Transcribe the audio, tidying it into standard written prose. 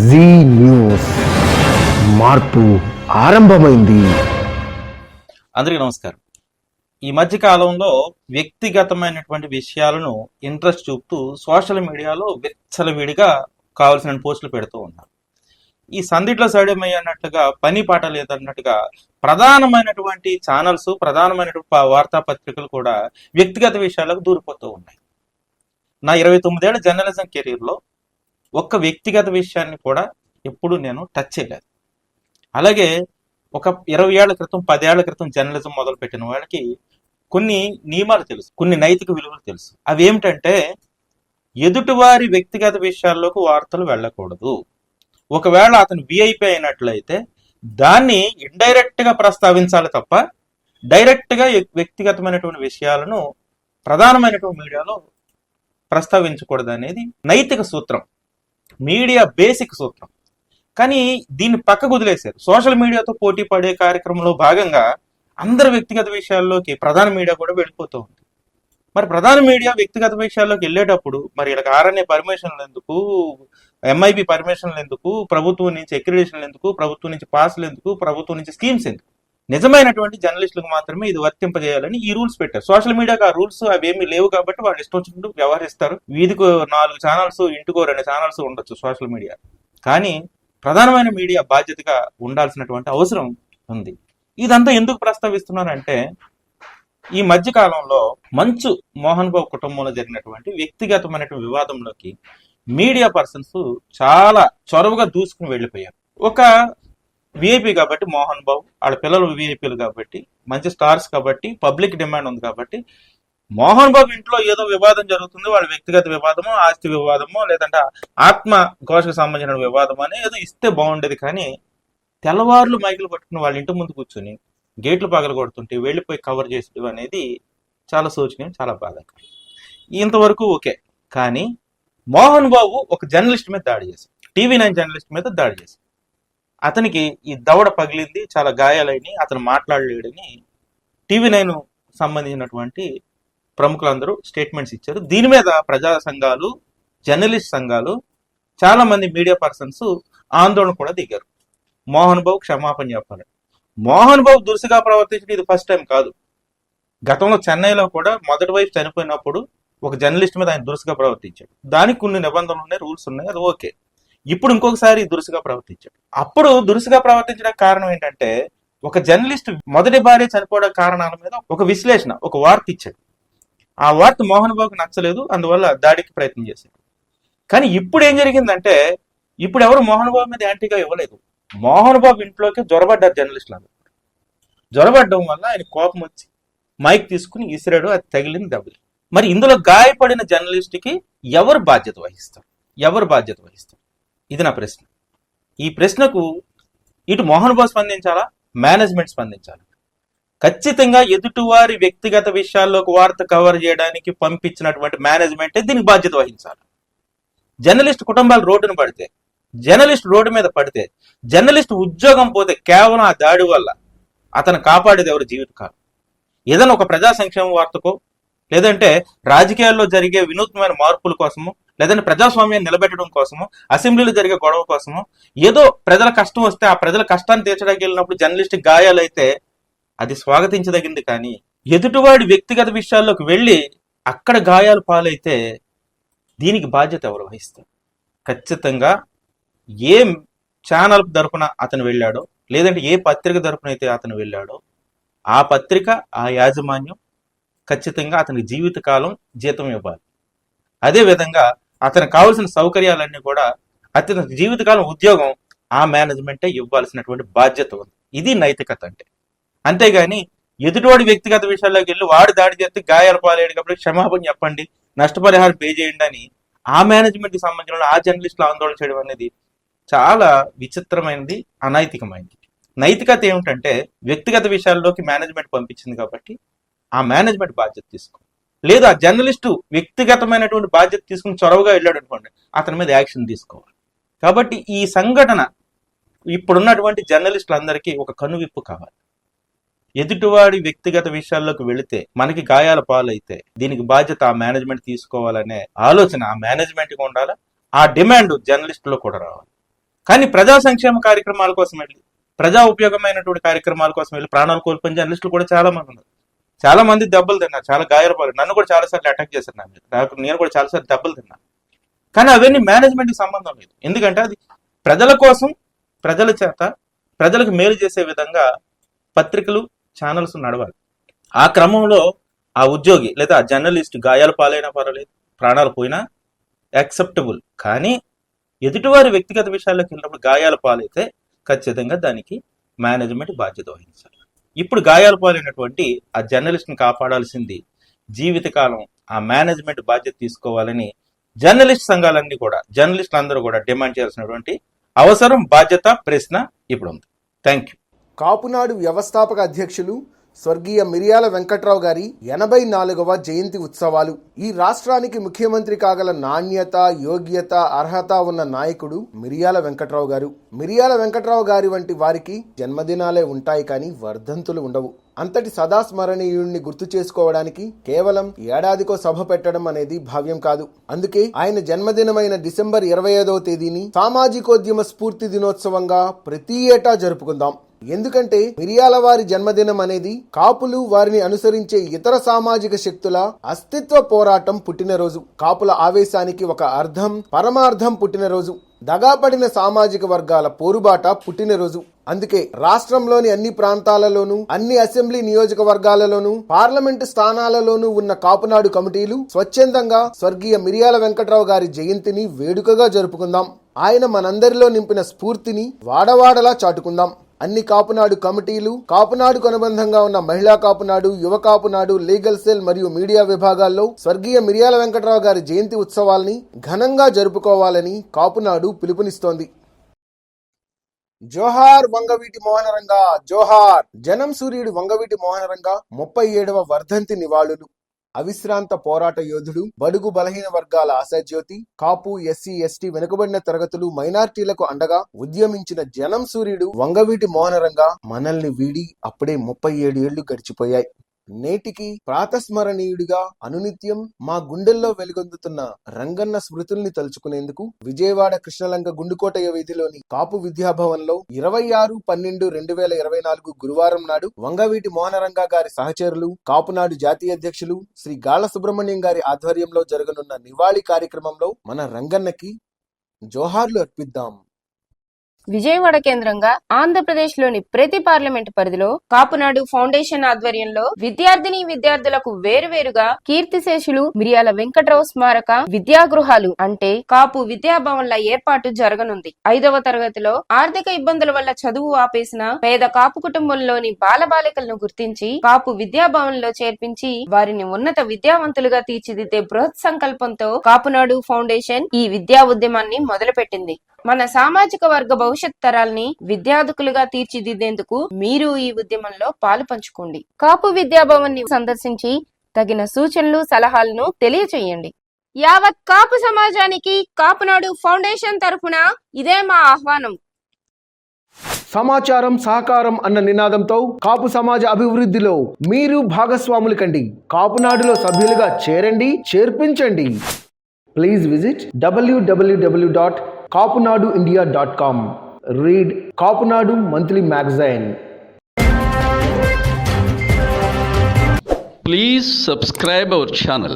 G news మార్పు ఆరంభమైంది. అందరికీ నమస్కారం. ఈ మధ్య కాలంలో వ్యక్తిగతమైనటువంటి విషయాలను ఇంట్రెస్ట్ చూపుతూ సోషల్ మీడియాలో విచ్చలవిడిగా కావాల్సిన పోస్టులు పెడుతూ ఉన్నారు. ఈ సందిట్లో సడమయ్యన్నట్టుగా పని పాట లేదన్నట్టుగా ప్రధానమైనటువంటి ఛానల్స్, ప్రధానమైనటువంటి వార్తాపత్రికలు కూడా వ్యక్తిగత విషయాలకు దూరిపోతూ ఉన్నాయి. నా 29 ఏళ్ల జర్నలిజం కెరీర్లో ఒక్క వ్యక్తిగత విషయాన్ని కూడా ఎప్పుడు నేను టచ్ చేయలేదు. అలాగే ఒక 20 ఏళ్ల క్రితం, 10 ఏళ్ల క్రితం జర్నలిజం మొదలు పెట్టిన వాళ్ళకి కొన్ని నియమాలు తెలుసు, కొన్ని నైతిక విలువలు తెలుసు. అవి ఏమిటంటే, ఎదుటివారి వ్యక్తిగత విషయాల్లోకి వార్తలు వెళ్ళకూడదు. ఒకవేళ అతను విఐపి అయినట్లయితే దాన్ని ఇండైరెక్ట్ గా ప్రస్తావించాలి తప్ప డైరెక్ట్ గా వ్యక్తిగతమైనటువంటి విషయాలను ప్రధానమైనటువంటి మీడియాలో ప్రస్తావించకూడదు అనేది నైతిక సూత్రం, మీడియా బేసిక్ సూత్రం. కానీ దీన్ని పక్కకు వదిలేశారు. సోషల్ మీడియాతో పోటీ పడే కార్యక్రమంలో భాగంగా అందరి వ్యక్తిగత విషయాల్లోకి ప్రధాన మీడియా కూడా వెళ్ళిపోతూ ఉంది. మరి ప్రధాన మీడియా వ్యక్తిగత విషయాల్లోకి వెళ్ళేటప్పుడు మరి ఇలా ఆర్ఎన్ఏ పర్మిషన్లు ఎందుకు, ఎంఐబి పర్మిషన్లు ఎందుకు, ప్రభుత్వం నుంచి అక్రిడిటేషన్లు ఎందుకు, ప్రభుత్వం నుంచి పాస్లు ఎందుకు, ప్రభుత్వం నుంచి స్కీమ్స్ ఎందుకు? నిజమైనటువంటి జర్నలిస్టులకు మాత్రమే ఇది వర్తింపజేయాలని ఈ రూల్స్ పెట్టారు. సోషల్ మీడియాకి ఆ రూల్స్ అవేమీ లేవు కాబట్టి వాళ్ళు ఇష్టం వచ్చినట్టు వ్యవహరిస్తారు. వీధికి 4 ఛానల్స్, ఇంటికో 2 ఛానల్స్ ఉండొచ్చు సోషల్ మీడియా. కానీ ప్రధానమైన మీడియా బాధ్యతగా ఉండాల్సినటువంటి అవసరం ఉంది. ఇదంతా ఎందుకు ప్రస్తావిస్తున్నారంటే, ఈ మధ్య కాలంలో మంచు మోహన్ బాబు కుటుంబంలో జరిగినటువంటి వ్యక్తిగతమైనటువంటి వివాదంలోకి మీడియా పర్సన్స్ చాలా చొరవగా దూసుకుని వెళ్ళిపోయారు. ఒక విఐపి కాబట్టి మోహన్ బాబు, వాళ్ళ పిల్లలు విఐపీలు కాబట్టి, మంచి స్టార్స్ కాబట్టి, పబ్లిక్ డిమాండ్ ఉంది కాబట్టి, మోహన్ బాబు ఇంట్లో ఏదో వివాదం జరుగుతుంది, వాళ్ళ వ్యక్తిగత వివాదమో, ఆస్తి వివాదమో, లేదంటే ఆత్మ ఘోషకు సంబంధించిన వివాదం అని ఏదో ఇస్తే బాగుండేది. కానీ తెల్లవార్లు మైకులు పట్టుకుని వాళ్ళ ఇంటి ముందు కూర్చొని గేట్లు పగల కొడుతుంటే వెళ్ళిపోయి కవర్ చేసేది అనేది చాలా శోచనీయం, చాలా బాధాకరం. ఇంతవరకు ఓకే. కానీ మోహన్ బాబు ఒక జర్నలిస్ట్ మీద దాడి చేశారు, టీవీ9 జర్నలిస్ట్ మీద దాడి చేశారు. అతనికి ఈ దవడ పగిలింది, చాలా గాయాలని, అతను మాట్లాడలేడని టీవీ9 సంబంధించినటువంటి ప్రముఖులందరూ స్టేట్మెంట్స్ ఇచ్చారు. దీని మీద ప్రజా సంఘాలు, జర్నలిస్ట్ సంఘాలు, చాలా మంది మీడియా పర్సన్స్ ఆందోళన కూడా దిగారు. మోహన్ బాబు క్షమాపణ చెప్పాలి. మోహన్ బాబు దురుసుగా ప్రవర్తించడం ఇది ఫస్ట్ టైం కాదు. గతంలో చెన్నైలో కూడా మొదటి వైపు చనిపోయినప్పుడు ఒక జర్నలిస్ట్ మీద ఆయన దురుసుగా ప్రవర్తించాడు. దానికి కొన్ని నిబంధనలు ఉన్నాయి, రూల్స్ ఉన్నాయి, అది ఓకే. ఇప్పుడు ఇంకొకసారి దురుసుగా ప్రవర్తించాడు. అప్పుడు దురుసుగా ప్రవర్తించడానికి కారణం ఏంటంటే, ఒక జర్నలిస్ట్ మొదటి భార్య చనిపోవడం కారణాల మీద ఒక విశ్లేషణ, ఒక వార్త ఇచ్చాడు. ఆ వార్త మోహన్ బాబుకి నచ్చలేదు, అందువల్ల దాడికి ప్రయత్నం చేశాడు. కానీ ఇప్పుడు ఏం జరిగిందంటే, ఇప్పుడు ఎవరు మోహన్ బాబు మీద యాంటీగా ఇవ్వలేదు. మోహన్ బాబు ఇంట్లోకి జ్వరబడ్డారు జర్నలిస్టులు అందరూ. జ్వరబడ్డం వల్ల ఆయన కోపం వచ్చి మైక్ తీసుకుని ఇసిరాడు, అది తగిలింది దెబ్బలు. మరి ఇందులో గాయపడిన జర్నలిస్ట్కి ఎవరు బాధ్యత వహిస్తారు? ఎవరు బాధ్యత వహిస్తారు? ఇది నా ప్రశ్న. ఈ ప్రశ్నకు ఇటు మోహన్ బాబు స్పందించాలా, మేనేజ్మెంట్ స్పందించాలా? ఖచ్చితంగా ఎదుటివారి వ్యక్తిగత విషయాల్లోకి వార్త కవర్ చేయడానికి పంపించినటువంటి మేనేజ్మెంటే దీనికి బాధ్యత వహించాలి. జర్నలిస్ట్ కుటుంబాలు రోడ్డును పడితే, జర్నలిస్ట్ రోడ్డు మీద పడితే, జర్నలిస్ట్ ఉద్యోగం పోతే కేవలం ఆ దాడి వల్ల అతను కాపాడేది ఎవరు? జీవితకాలం. ఏదైనా ఒక ప్రజా సంక్షేమ వార్తకో, లేదంటే రాజకీయాల్లో జరిగే వినూత్నమైన మార్పుల కోసమో, లేదంటే ప్రజాస్వామ్యాన్ని నిలబెట్టడం కోసమో, అసెంబ్లీలో జరిగే గొడవ కోసమో, ఏదో ప్రజల కష్టం వస్తే ఆ ప్రజల కష్టాన్ని తీర్చడానికి వెళ్ళినప్పుడు జర్నలిస్ట్ గాయాలైతే అది స్వాగతించదగింది. కానీ ఎదుటివాడి వ్యక్తిగత విషయాల్లోకి వెళ్ళి అక్కడ గాయాలు పాలైతే దీనికి బాధ్యత ఎవరు వహిస్తారు? ఖచ్చితంగా ఏ ఛానల్ తరపున అతను వెళ్ళాడో, లేదంటే ఏ పత్రిక తరపున అయితే అతను వెళ్ళాడో, ఆ పత్రిక, ఆ యాజమాన్యం ఖచ్చితంగా అతనికి జీవితకాలం జీతం ఇవ్వాలి. అదేవిధంగా అతనికి కావాల్సిన సౌకర్యాలన్నీ కూడా, అతని జీవితకాలం ఉద్యోగం ఆ మేనేజ్మెంటే ఇవ్వాల్సినటువంటి బాధ్యత ఉంది. ఇది నైతికత అంటే. అంతేగాని ఎదుటివాడి వ్యక్తిగత విషయాల్లోకి వెళ్ళి వాడు దాడి చేస్తే గాయాలు పాలేడు కాబట్టి క్షమాపణ చెప్పండి, నష్టపరిహారం పే చేయండి అని ఆ మేనేజ్మెంట్కి సంబంధించిన ఆ జర్నలిస్టులు ఆందోళన చేయడం అనేది చాలా విచిత్రమైనది, అనైతికమైనది. నైతికత ఏమిటంటే, వ్యక్తిగత విషయాల్లోకి మేనేజ్మెంట్ పంపించింది కాబట్టి ఆ మేనేజ్మెంట్ బాధ్యత తీసుకో. లేదు, ఆ జర్నలిస్టు వ్యక్తిగతమైనటువంటి బాధ్యత తీసుకుని చొరవగా వెళ్ళాడు అనుకోండి, అతని మీద యాక్షన్ తీసుకోవాలి. కాబట్టి ఈ సంఘటన ఇప్పుడున్నటువంటి జర్నలిస్టులందరికీ ఒక కనువిప్పు కావాలి. ఎదుటివాడి వ్యక్తిగత విషయాల్లోకి వెళితే మనకి గాయాల పాలైతే దీనికి బాధ్యత ఆ మేనేజ్మెంట్ తీసుకోవాలనే ఆలోచన ఆ మేనేజ్మెంట్కి ఉండాలి. ఆ డిమాండ్ జర్నలిస్టులో కూడా రావాలి. కానీ ప్రజా సంక్షేమ కార్యక్రమాల కోసం వెళ్ళి, ప్రజా ఉపయోగమైనటువంటి కార్యక్రమాల కోసం వెళ్ళి ప్రాణాలు కోల్పోయిన జర్నలిస్టులు కూడా చాలా మంది ఉన్నారు. చాలా మంది దెబ్బలు తిన్నారు, చాలా గాయపడ్డారు. నన్ను కూడా చాలాసార్లు అటాక్ చేశారు. నేను కూడా చాలాసార్లు దెబ్బలు తిన్నాను. కానీ అవన్నీ మేనేజ్మెంట్కి సంబంధం లేదు. ఎందుకంటే అది ప్రజల కోసం, ప్రజల చేత ప్రజలకు మేలు చేసే విధంగా పత్రికలు, ఛానల్స్ నడవాలి. ఆ క్రమంలో ఆ ఉద్యోగి లేదా ఆ జర్నలిస్ట్ గాయాలు పాలైనా పర్వాలేదు, ప్రాణాలు పోయినా యాక్సెప్టబుల్. కానీ ఎదుటివారి వ్యక్తిగత విషయాల్లోకి వెళ్ళినప్పుడు గాయాలు పాలైతే ఖచ్చితంగా దానికి మేనేజ్మెంట్ బాధ్యత వహించాలి. ఇప్పుడు గాయాలు పాలైనటువంటి ఆ జర్నలిస్ట్ని కాపాడాల్సింది జీవితకాలం ఆ మేనేజ్మెంట్ బాధ్యత తీసుకోవాలని జర్నలిస్ట్ సంఘాలన్నీ కూడా, జర్నలిస్టులు అందరూ కూడా డిమాండ్ చేయాల్సినటువంటి అవసరం, బాధ్యత, ప్రశ్న ఇప్పుడు ఉంది. Thank you. కాపునాడు వ్యవస్థాపక అధ్యక్షులు స్వర్గీయ మిరియాల వెంకట్రావు గారి 84వ జయంతి ఉత్సవాలు. ఈ రాష్ట్రానికి ముఖ్యమంత్రి కాగల నాణ్యత, యోగ్యత, అర్హత ఉన్న నాయకుడు మిరియాల వెంకట్రావు గారు. మిరియాల వెంకట్రావు గారి వంటి వారికి జన్మదినాలే ఉంటాయి కానీ వర్ధంతులు ఉండవు. అంతటి సదాస్మరణీయుణ్ణి గుర్తు చేసుకోవడానికి కేవలం ఏడాదికో సభ పెట్టడం అనేది భావ్యం కాదు. అందుకే ఆయన జన్మదినమైన డిసెంబర్ 25వ తేదీని సామాజికోద్యమ స్ఫూర్తి దినోత్సవంగా ప్రతి ఏటా జరుపుకుందాం. ఎందుకంటే మిరియాల వారి జన్మదినం అనేది కాపులు, వారిని అనుసరించే ఇతర సామాజిక శక్తుల అస్తిత్వ పోరాటం పుట్టినరోజు. కాపుల ఆవేశానికి ఒక అర్థం, పరమార్థం పుట్టినరోజు. దగాపడిన సామాజిక వర్గాల పోరుబాట పుట్టినరోజు. అందుకే రాష్ట్రంలోని అన్ని ప్రాంతాలలోనూ, అన్ని అసెంబ్లీ నియోజకవర్గాలలోనూ, పార్లమెంటు స్థానాలలోనూ ఉన్న కాపునాడు కమిటీలు స్వచ్ఛందంగా స్వర్గీయ మిరియాల వెంకట్రావు గారి జయంతిని వేడుకగా జరుపుకుందాం. ఆయన మనందరిలో నింపిన స్ఫూర్తిని వాడవాడలా చాటుకుందాం. అన్ని కాపునాడు కమిటీలు, కాపునాడుకు అనుబంధంగా ఉన్న మహిళా కాపునాడు, యువ కాపునాడు, లీగల్ సెల్ మరియు మీడియా విభాగాల్లో స్వర్గీయ మిరియాల వెంకట్రావు గారి జయంతి ఉత్సవాల్ని ఘనంగా జరుపుకోవాలని కాపునాడు పిలుపునిస్తోంది. జోహార్ వంగవీటి మోహనరంగ, జోహార్. జనం సూర్యుడు వంగవీటి మోహనరంగ 37వ వర్ధంతి నివాళులు. అవిశ్రాంత పోరాట యోధుడు, బడుగు బలహీన వర్గాల ఆశాజ్యోతి, కాపు, ఎస్సీ, ఎస్టీ, వెనుకబడిన తరగతులు, మైనార్టీలకు అండగా ఉద్యమించిన జనం సూర్యుడు వంగవీటి మోహనరంగ మనల్ని వీడి అప్పుడే 37 ఏళ్లు గడిచిపోయాయి. నేటికి ప్రాతస్మరణీయుడిగా అనునిత్యం మా గుండెల్లో వెలుగొందుతున్న రంగన్న స్మృతుల్ని తలుచుకునేందుకు విజయవాడ కృష్ణలంక గుండుకోటయ్య వీధిలోని కాపు విద్యాభవన్లో 26/12/2024 గురువారం నాడు వంగవీటి మోహనరంగ గారి సహచరులు, కాపునాడు జాతీయ అధ్యక్షులు శ్రీ గాళ్ల సుబ్రహ్మణ్యం గారి ఆధ్వర్యంలో జరగనున్న నివాళి కార్యక్రమంలో మన రంగన్నకి జోహార్లు అర్పిద్దాం. విజయవాడ కేంద్రంగా ఆంధ్రప్రదేశ్ లోని ప్రతి పార్లమెంట్ పరిధిలో కాపునాడు ఫౌండేషన్ ఆధ్వర్యంలో విద్యార్థులకు వేరువేరుగా కీర్తిశేషులు మిరియాల వెంకట్రావు స్మారక విద్యాగృహాలు అంటే కాపు విద్యాభవన్ల ఏర్పాటు జరగనుంది. 5వ తరగతిలో ఆర్థిక ఇబ్బందుల వల్ల చదువు ఆపేసిన పేద కాపు కుటుంబంలోని బాలబాలికలను గుర్తించి కాపు విద్యాభవన్లో చేర్పించి వారిని ఉన్నత విద్యావంతులుగా తీర్చిదిద్దే బృహత్ సంకల్పంతో కాపునాడు ఫౌండేషన్ ఈ విద్యా ఉద్యమాన్ని మొదలుపెట్టింది. మన సామాజిక వర్గ భవిష్యత్ తరాల్ని విద్యార్థులుగా తీర్చిదిద్దేందుకు మీరు ఈ ఉద్యమంలో పాలు పంచుకోండి. కాపు విద్యాభవన్ ని సందర్శించి తగిన సూచనలు, సలహాలను తెలియచేయండి. యావత్ కాపు సమాజానికి కాపునాడు ఫౌండేషన్ తరఫున ఇదే మా ఆహ్వానం. సమాచారం, సహకారం అన్న నినాదంతో కాపు సమాజ అభివృద్ధిలో మీరు భాగస్వాములు కండి. కాపునాడులో సభ్యులుగా చేరండి, చేర్పించండి. Please visit www.kapunaduindia.com. Read Kapunadu Monthly Magazine. Please subscribe our channel.